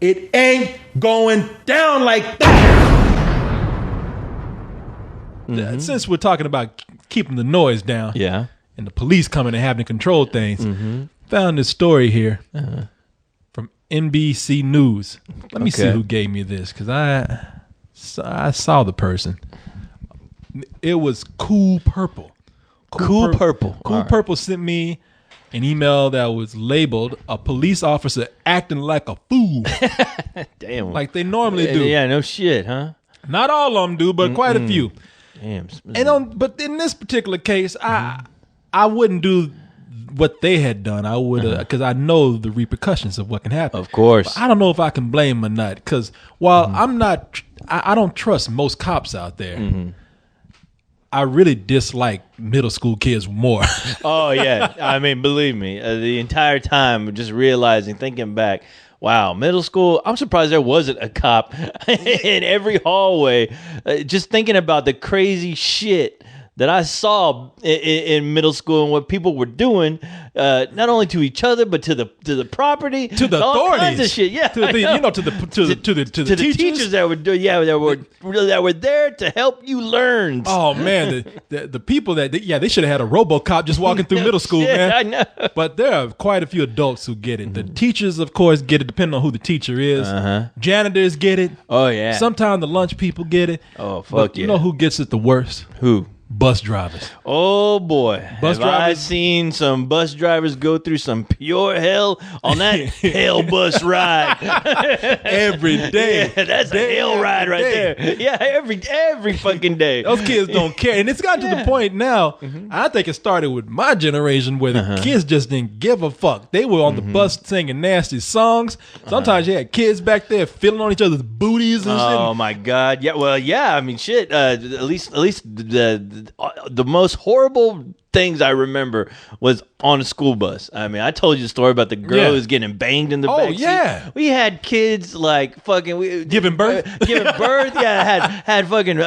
It ain't going down like that. Since we're talking about keeping the noise down, and the police coming and having to control things, found this story here from NBC News. Let me see who gave me this, because I saw the person. It was Cool Purple. Cool Purple sent me an email that was labeled "A police officer acting like a fool." Damn. Like they normally do. Yeah, no shit, huh? Not all of them do, but quite a few. Damn. But in this particular case, I wouldn't do what they had done. I would, because I know the repercussions of what can happen. Of course. But I don't know if I can blame them or not, because while I don't trust most cops out there. I really dislike middle school kids more. Oh, yeah. I mean, believe me, the entire time just thinking back, wow, middle school, I'm surprised there wasn't a cop in every hallway. Just thinking about the crazy shit that I saw in middle school and what people were doing, not only to each other but to the property, to the all authorities, kinds of shit. Yeah, to the teachers that were there to help you learn. Oh man, the people that they should have had a RoboCop just walking through middle school, man. I know, but there are quite a few adults who get it. The teachers, of course, get it, depending on who the teacher is. Janitors get it. Oh yeah. Sometimes the lunch people get it. Oh fuck but yeah. You know who gets it the worst? Who? Bus drivers. Oh boy, bus drivers. I've seen some bus drivers go through some pure hell on that hell bus ride every day. Yeah, that's a hell ride right there. Yeah, every fucking day. Those kids don't care, and it's gotten to the point now. I think it started with my generation where the kids just didn't give a fuck. They were on the bus singing nasty songs. Sometimes you had kids back there feeling on each other's booties and shit. Oh my god. Yeah. Well, yeah. I mean, shit. At least the most horrible things I remember was on a school bus. I mean, I told you the story about the girl who was getting banged in the back seat. Yeah. We had kids like fucking giving birth. Yeah, had fucking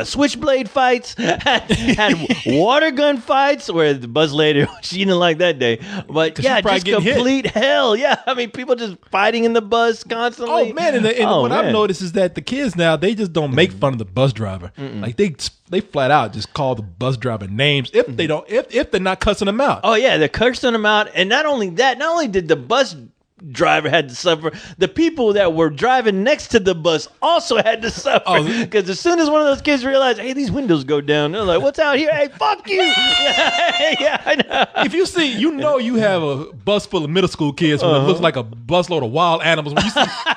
switchblade fights. Had water gun fights where the bus lady, she didn't like that day. But yeah, just complete hell. Yeah, I mean, people just fighting in the bus constantly. Oh man, what I've noticed is that the kids now, they just don't make fun of the bus driver. Like they flat out just call the bus driver names if they don't if they're not cussing them out. Oh yeah, they're cursing them out, and not only did the bus driver had to suffer, the people that were driving next to the bus also had to suffer, because as soon as one of those kids realized, hey, these windows go down, they're like, what's out here? Hey, fuck you. Yeah, I know. If you see, you have a bus full of middle school kids when it looks like a busload of wild animals,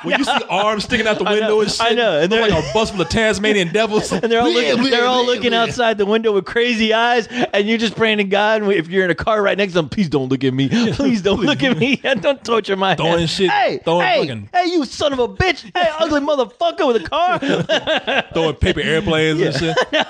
when you see arms sticking out the window and shit. I know, and they're like a bus full of Tasmanian devils, and they're all looking outside the window with crazy eyes, and you're just praying to God, if you're in a car right next to them, please don't look at me, please don't look at me, don't torture my throwing shit. Hey, you son of a bitch. Hey, ugly motherfucker with a car. Throwing paper airplanes and shit. No,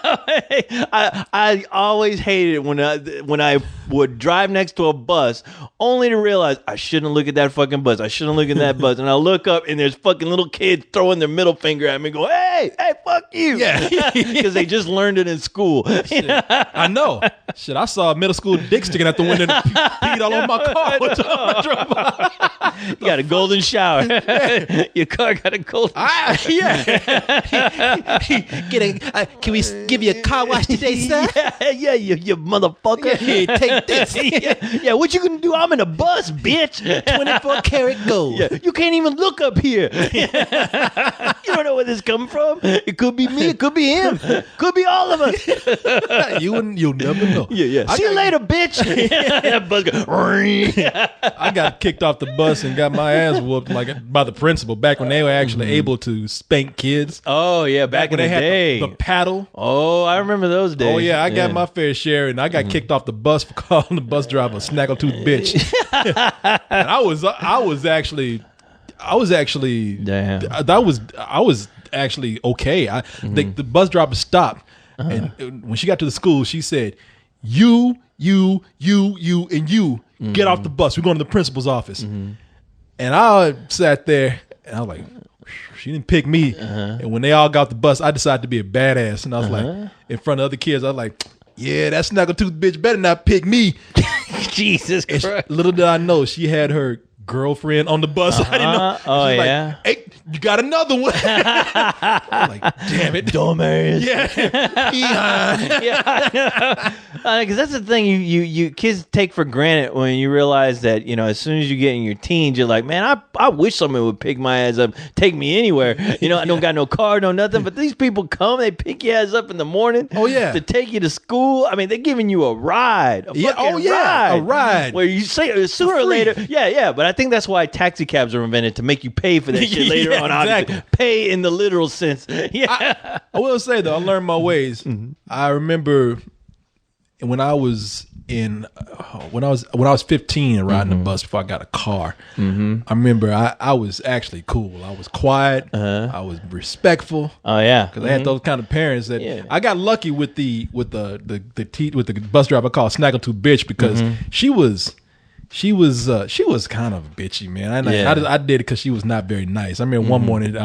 I always hated it when I would drive next to a bus only to realize I shouldn't look at that fucking bus. I shouldn't look at that bus. And I look up and there's fucking little kids throwing their middle finger at me and go, hey, fuck you. Yeah. Because they just learned it in school. I know. Shit, I saw a middle school dick sticking out the window and peed all over my car. You got a golden shower. Your car got a golden shower. Can we give you a car wash today, sir? Yeah, you motherfucker. Here, take this. Yeah, what you gonna do? I'm in a bus, bitch. 24 karat gold. Yeah, you can't even look up here. You don't know where this coming from. It could be me. It could be him. Could be all of us. You'll never know. Yeah. See you later, bitch. That bus I got kicked off the bus and got my ass whooped by the principal back when they were actually able to spank kids. Oh yeah, back in the day. The paddle. Oh, I remember those days. Oh yeah, I got my fair share, and I got kicked off the bus for calling the bus driver a snaggletooth bitch. And I was actually damn. I was actually okay. The bus driver stopped, and when she got to the school, she said, "You, and you get off the bus. We're going to the principal's office." And I sat there, and I was like, she didn't pick me. And when they all got off the bus, I decided to be a badass. And I was like, in front of other kids, I was like, yeah, that snaggletooth bitch better not pick me. Jesus Christ. Little did I know, she had her girlfriend on the bus. I didn't know. Oh, yeah. Like, hey, you got another one. I'm like, damn it. Dumbass. Yeah. Because that's the thing you kids take for granted when you realize that, you know, as soon as you get in your teens, you're like, man, I wish someone would pick my ass up, take me anywhere. You know, I don't got no car, no nothing. But these people come, they pick your ass up in the morning. Oh, yeah. To take you to school. I mean, they're giving you a ride. A ride. Where you say sooner or later. Yeah. But I think that's why taxi cabs are invented, to make you pay for that shit later on. Exactly. Pay in the literal sense. Yeah. I will say though, I learned my ways. Mm-hmm. I remember when I was 15 and riding the bus before I got a car. Mm-hmm. I remember I was actually cool. I was quiet. I was respectful. Oh yeah, because I had those kind of parents that I got lucky with the bus driver called Snaggletooth Bitch, because she was kind of bitchy, man. I did it because she was not very nice. I remember one morning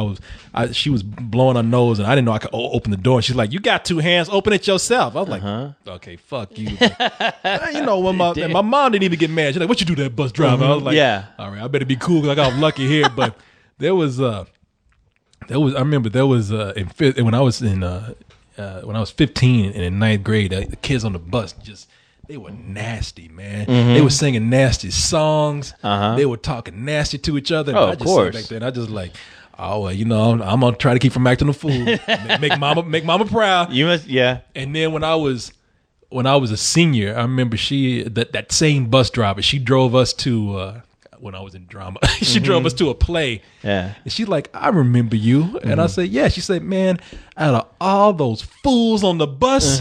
she was blowing her nose and I didn't know I could open the door. And she's like, "You got two hands, open it yourself." I was like, "Okay, fuck you." You know, when my mom didn't even get mad. She's like, "What you do to that bus driver?" I was like, "All right, I better be cool because I got lucky here." But I remember when I was 15 and in ninth grade, the kids on the bus they were nasty, man. They were singing nasty songs. They were talking nasty to each other. Of course. Back there and I just like, oh, well, you know, I'm gonna try to keep from acting a fool. make mama proud. You must, yeah. And then when I was a senior, I remember that same bus driver. She drove us to when I was in drama. She drove us to a play. Yeah. And she's like, "I remember you." And I said, "Yeah." She said, "Man, out of all those fools on the bus."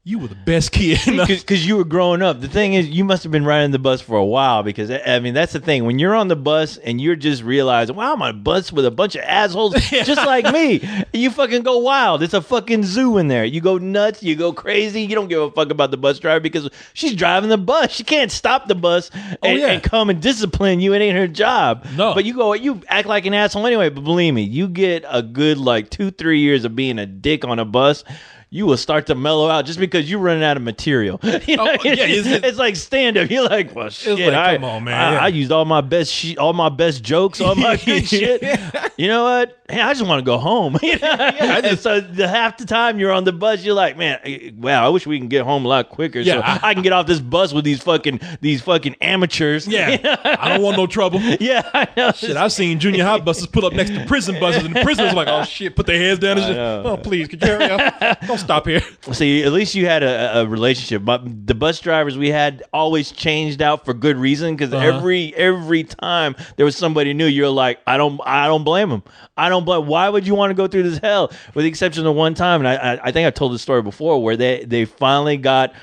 You were the best kid. Because you were growing up. The thing is, you must have been riding the bus for a while, because, I mean, that's the thing. When you're on the bus and you're just realizing, wow, I'm on a bus with a bunch of assholes just like me. You fucking go wild. It's a fucking zoo in there. You go nuts. You go crazy. You don't give a fuck about the bus driver because she's driving the bus. She can't stop the bus and come and discipline you. It ain't her job. No. But you act like an asshole anyway. But believe me, you get a good 2-3 years of being a dick on a bus, you will start to mellow out just because you're running out of material. You know? It's like stand up. You're like, well, shit. Come on, man. I used all my best jokes, all my good shit. You know what? Hey, I just want to go home. And so half the time you're on the bus, you're like, man, wow, I wish we can get home a lot quicker. So I can get off this bus with these fucking amateurs. Yeah, I don't want no trouble. Yeah, I know. Shit, I've seen junior high buses pull up next to prison buses, and the prisoners are like, oh shit, put their heads down and just, oh please, could you hurry up? Don't stop here. See, at least you had a relationship. But the bus drivers we had always changed out for good reason, because every time there was somebody new, you're like, I don't blame them. Why would you want to go through this hell? With the exception of one time, and I think I told this story before, where they finally got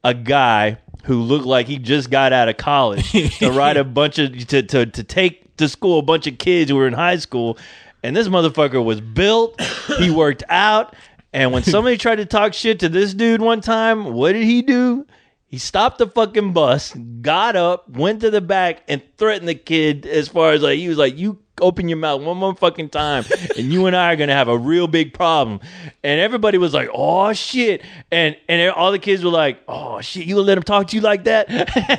a guy who looked like he just got out of college to ride a bunch of to take to school a bunch of kids who were in high school, and this motherfucker was built. He worked out. And when somebody tried to talk shit to this dude one time, what did he do? He stopped the fucking bus, got up, went to the back, and threatened the kid as far as he was like, you open your mouth one more fucking time, and you and I are going to have a real big problem. And everybody was like, oh, shit. And all the kids were like, oh, shit, you going to let him talk to you like that?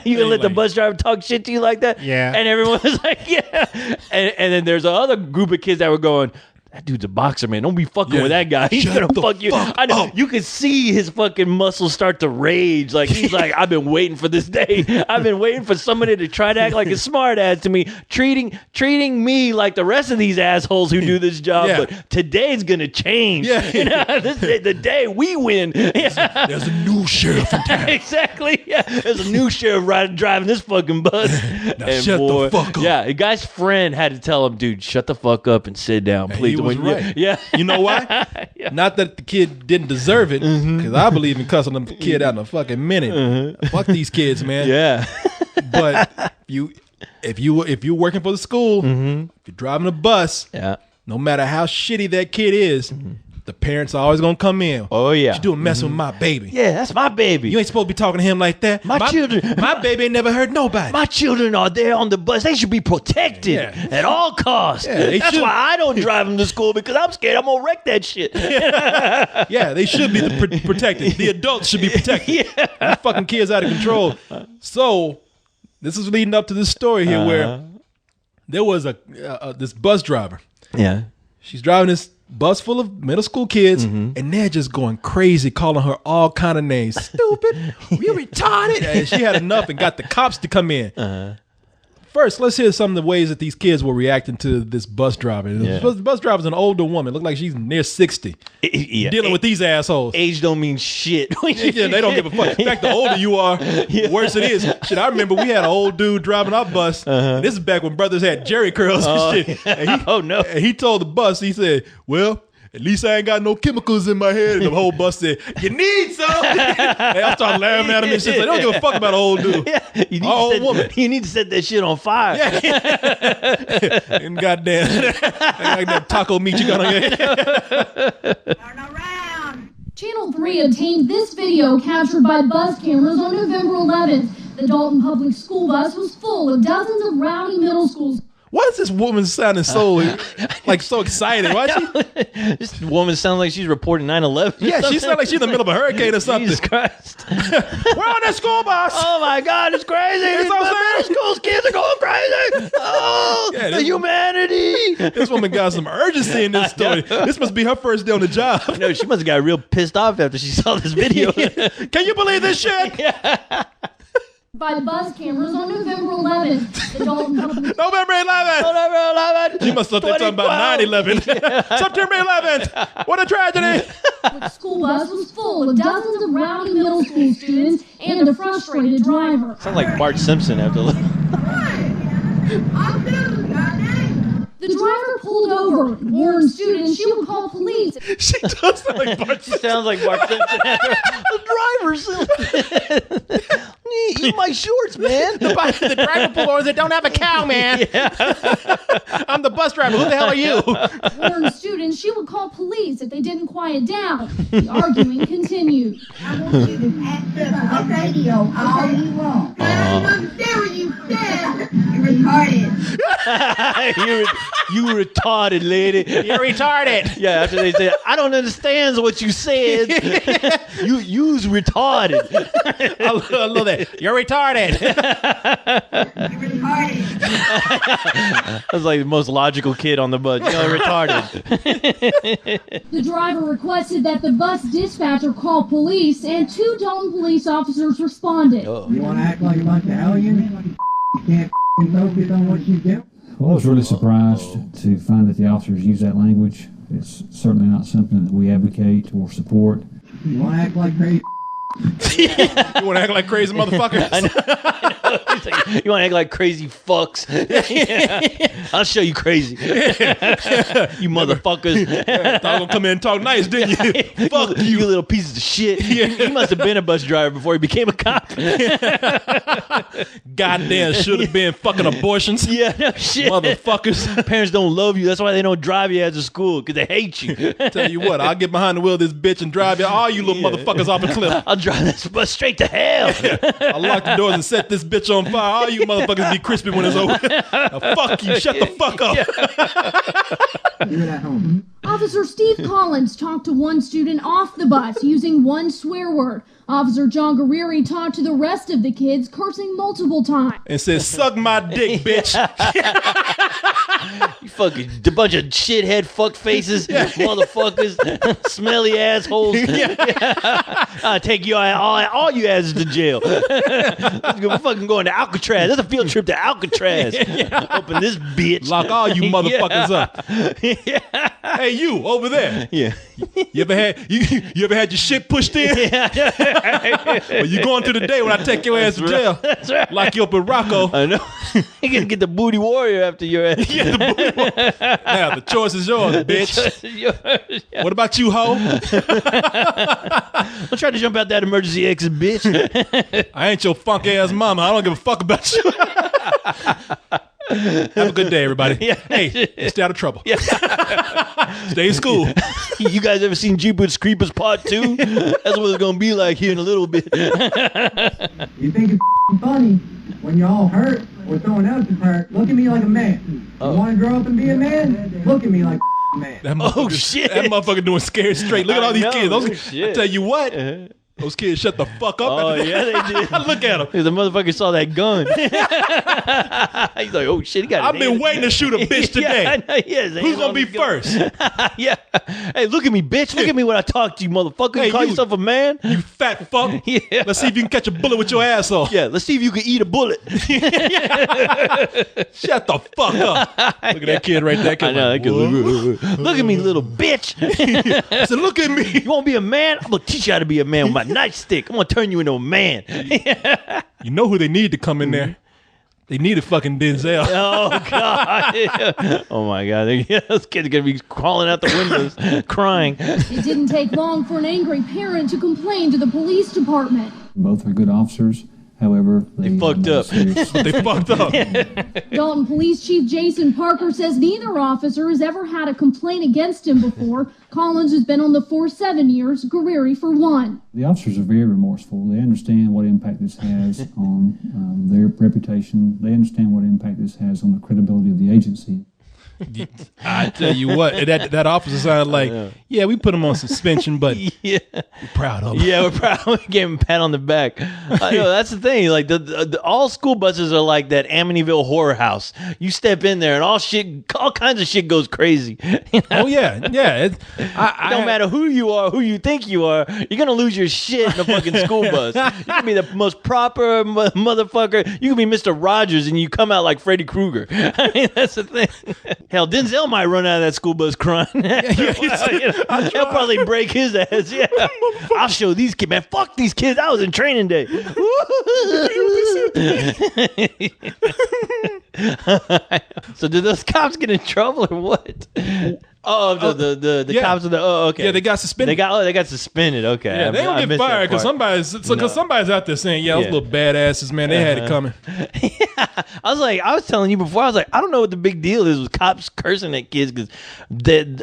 You going to let the bus driver talk shit to you like that? Yeah. And everyone was like, yeah. And then there's another group of kids that were going, that dude's a boxer, man. Don't be fucking with that guy. He's gonna fuck you. I know. You could see his fucking muscles start to rage. Like he's like, I've been waiting for this day. I've been waiting for somebody to try to act like a smart ass to me, treating me like the rest of these assholes who do this job. But today's gonna change. Yeah. You know, the day we win. There's a new sheriff in town. Exactly. Yeah. There's a new sheriff driving this fucking bus. Now shut the fuck up. Yeah. The guy's friend had to tell him, dude, shut the fuck up and sit down, please. He was right. Yeah. You know why? Not that the kid didn't deserve it, because I believe in cussing the kid out in a fucking minute. Fuck these kids, man. Yeah. But if you're working for the school, if you're driving a bus, no matter how shitty that kid is, the parents are always gonna come in. Oh yeah, what you doing messing with my baby? Yeah, that's my baby. You ain't supposed to be talking to him like that. My children, my baby ain't never hurt nobody. My children are there on the bus. They should be protected at all costs. Yeah, that's why I don't drive them to school, because I'm scared I'm gonna wreck that shit. Yeah, they should be protected. The adults should be protected. These fucking kids out of control. So this is leading up to this story here where there was this bus driver. Yeah. She's driving this bus full of middle school kids, and they're just going crazy, calling her all kind of names. Stupid, you retarded. And she had enough and got the cops to come in. First, let's hear some of the ways that these kids were reacting to this bus driver. The bus driver's an older woman. Looked like she's near 60. Dealing with these assholes. Age don't mean shit. Yeah, they don't give a fuck. In fact, the older you are, the worse it is. Shit, I remember we had an old dude driving our bus. And this is back when brothers had jerry curls and shit. And he told the bus, he said, well, at least I ain't got no chemicals in my head. And the whole bus said, you need some. And I started laughing at him and shit. Like, they don't give a fuck about an old dude. Yeah, you need to set that shit on fire. Yeah. And goddamn, that taco meat you got on your head. Turn around. Channel 3 obtained this video captured by bus cameras on November 11th. The Dalton public school bus was full of dozens of rowdy middle schools. Why is this woman sounding so so excited? Why she? This woman sounds like she's reporting 9/11. Yeah, she sounds like she's in the middle of a hurricane or something. Jesus Christ. We're on that school bus. Oh my God, it's crazy. It's The middle school kids are going crazy. Oh, Yeah, the humanity. This woman got some urgency in this story. This must be her first day on the job. No, she must have got real pissed off after she saw this video. Can you believe this shit? By bus cameras on November 11th. The Dalton public November 11th. November 11th. She must have thought they talking about 9/11. September 11th. What a tragedy. school bus was full of dozens of rowdy middle school students and a frustrated driver. Sounds like Bart Simpson after. The driver pulled over and warned students she would call police. She does sound like Bart She sounds like Bart Simpson after. The driver's. Eat my shorts, man. The driver pulled over and said, don't have a cow, man. Yeah. I'm the bus driver. Who the hell are you? Warned students she would call police if they didn't quiet down. The arguing continued. I want you to access the radio all you want. I don't understand what you said. You're retarded. You retarded, lady. You're retarded. Yeah, after they say, I don't understand what you said. You's retarded. I love that. You're retarded. You're retarded. That's like the most logical kid on the bus. You're retarded. The driver requested that the bus dispatcher call police, and 2 Dalton police officers responded. You want to act like a bunch of hellions? You can't focus on what you do? Well, I was really surprised to find that the officers use that language. It's certainly not something that we advocate or support. You want to act like crazy? You want to act like crazy motherfuckers? I know. You want to act like crazy fucks? Yeah. I'll show you crazy. You motherfuckers. Thought I was gonna come in and talk nice, didn't you? Fuck you little pieces of shit. He must have been a bus driver before he became a cop. Goddamn, should have been fucking abortions. Yeah, no shit. Motherfuckers. Parents don't love you. That's why they don't drive you out to school, because they hate you. Tell you what, I'll get behind the wheel of this bitch and drive you, all you little motherfuckers off a cliff. I'll drive this bus straight to hell. I'll lock the doors and set this bitch on fire. All you motherfuckers be crispy when it's over. Now, fuck you. Shut the fuck up. You're at home. Officer Steve Collins talked to one student off the bus using one swear word. Officer John Guerrieri talked to the rest of the kids, cursing multiple times. And said, suck my dick, bitch. You fucking a bunch of shithead fuck faces, motherfuckers, smelly assholes. I'll take you all you asses to jail. We're fucking going to Alcatraz. That's a field trip to Alcatraz. Up in this bitch. Lock all you motherfuckers up. Hey, you over there. Yeah. You ever had your shit pushed in? Well, you going to the day when I take your ass to jail. That's right. Lock you up in Rocco. I know. You can get the booty warrior after your ass. Yeah, the booty warrior. Now the choice is yours, bitch. Yeah. What about you, hoe? Don't try to jump out that emergency exit, bitch. I ain't your funk ass mama. I don't give a fuck about you. Have a good day, everybody. Yeah. Hey, stay out of trouble. Yeah. Stay in school. You guys ever seen Jeepers Creepers Part 2? That's what it's going to be like here in a little bit. You think it's funny when you're all hurt or someone else is hurt? Look at me like a man. You want to grow up and be a man? Look at me like a man. That motherfucker, shit. That motherfucker doing scared straight. Look at all these kids. Shit. I tell you what. Those kids shut the fuck up. Oh, yeah, they did. Look at him. The motherfucker saw that gun. He's like, oh, shit, he got I've been waiting to shoot a bitch today. Yeah, I know, who's going to be first? Yeah. Hey, look at me, bitch. Look at me when I talk to you, motherfucker. You call yourself a man? You fat fuck. Yeah. Let's see if you can catch a bullet with your asshole. Yeah, let's see if you can eat a bullet. Shut the fuck up. Look at that kid right there. I know, that kid, look at me, little bitch. I said, look at me. You want to be a man? I'm going to teach you how to be a man with my nightstick. I'm going to turn you into a man. You know who they need to come in there? They needed fucking Denzel. Oh, God. Oh, my God. Those kids are going to be crawling out the windows, crying. It didn't take long for an angry parent to complain to the police department. Both are good officers. However, they fucked up. They fucked up. Dalton Police Chief Jason Parker says neither officer has ever had a complaint against him before. Collins has been on the force 7 years, Guerrieri for 1. The officers are very remorseful. They understand what impact this has on their reputation. They understand what impact this has on the credibility of the agency. I tell you what, that officer sounded like, yeah, we put him on suspension, but we're proud of him. Yeah, we're proud. We gave him a pat on the back. That's the thing. Like all school buses are like that Amityville horror house. You step in there and all kinds of shit goes crazy. You know? Oh yeah. It don't matter who you are, who you think you are, you're gonna lose your shit in a fucking school bus. You can be the most proper motherfucker. You can be Mr. Rogers and you come out like Freddy Krueger. I mean, that's the thing. Hell, Denzel might run out of that school bus crying. He'll probably break his ass. Yeah, I'll show these kids, man. Fuck these kids. I was in training day. So did those cops get in trouble or what? The cops are okay. Yeah, they got suspended. They got suspended. Okay. Yeah, they don't get fired because somebody's out there saying, those little badasses, man, they had it coming. I was telling you before, I was like, I don't know what the big deal is with cops cursing at kids because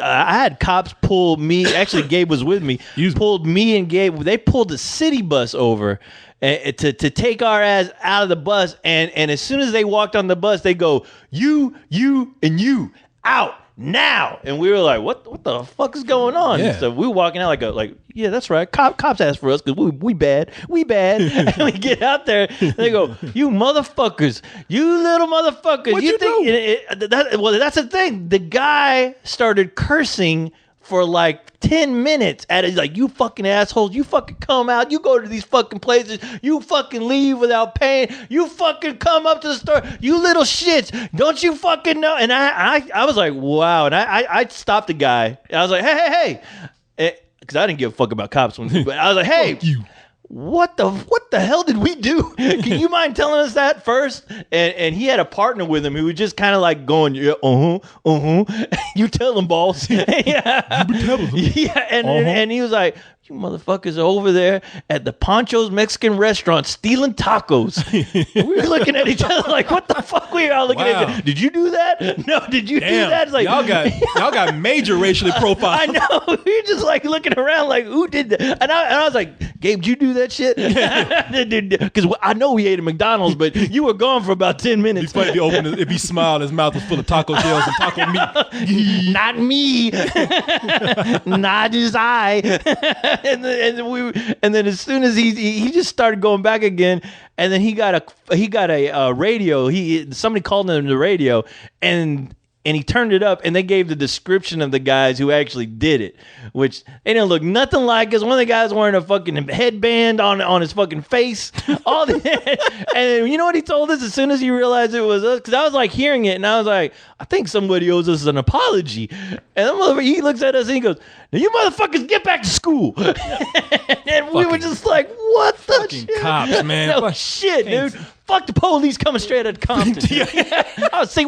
I had cops pull me. Actually, Gabe was with me. Pulled me and Gabe. They pulled the city bus over to take our ass out of the bus. And as soon as they walked on the bus, they go, you, and you out now. And we were like, what the fuck is going on? Yeah. So we were walking out like, yeah, that's right. Cops asked for us because we bad. And we get out there and they go, you motherfuckers, you little motherfuckers. What'd you do? That's the thing. The guy started cursing for like 10 minutes at it, like, you fucking assholes, you fucking come out, you go to these fucking places, you fucking leave without paying, you fucking come up to the store, you little shits, don't you fucking know? And I was like, wow. And I stopped the guy. I was like, hey, because I didn't give a fuck about cops. But I was like, hey, fuck you. What the hell did we do? Can you mind telling us that first? And he had a partner with him who was just kind of like going, yeah, you tell him, boss. Yeah. And he was like, you motherfuckers are over there at the Pancho's Mexican restaurant stealing tacos. And we were looking at each other like, what the fuck? We were all looking at each other. Did you do that? No, did you do that? It's like, y'all got major racially profiled. I know. We were just like looking around like, who did that? And I was like, Gabe, did you do that shit? Because I know we ate at McDonald's, but you were gone for about 10 minutes. It'd be funny if he smiled, his mouth was full of taco shells and taco meat. Not me. Not his eye. And then as soon as he just started going back again, and then he got a radio. Somebody called him the radio, and he turned it up, and they gave the description of the guys who actually did it, which they didn't look nothing like us. One of the guys wearing a fucking headband on his fucking face. And you know what he told us as soon as he realized it was us? Because I was like hearing it, and I was like, I think somebody owes us an apology. And he looks at us and he goes, now you motherfuckers get back to school. And we were just like, what the fucking shit? Cops, man. No shit, dude. Fuck the police coming straight out of Compton.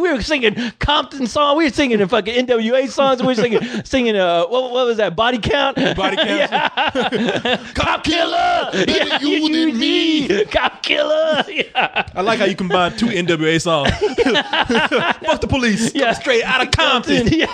We were singing Compton song. We were singing the fucking NWA songs. We were singing what was that? Body Count? Body Count. Yeah. Cop killer. Yeah, you and me. Cop killer. Yeah. I like how you combine two NWA songs. Fuck the police. Yeah. Straight out of Compton. Yeah.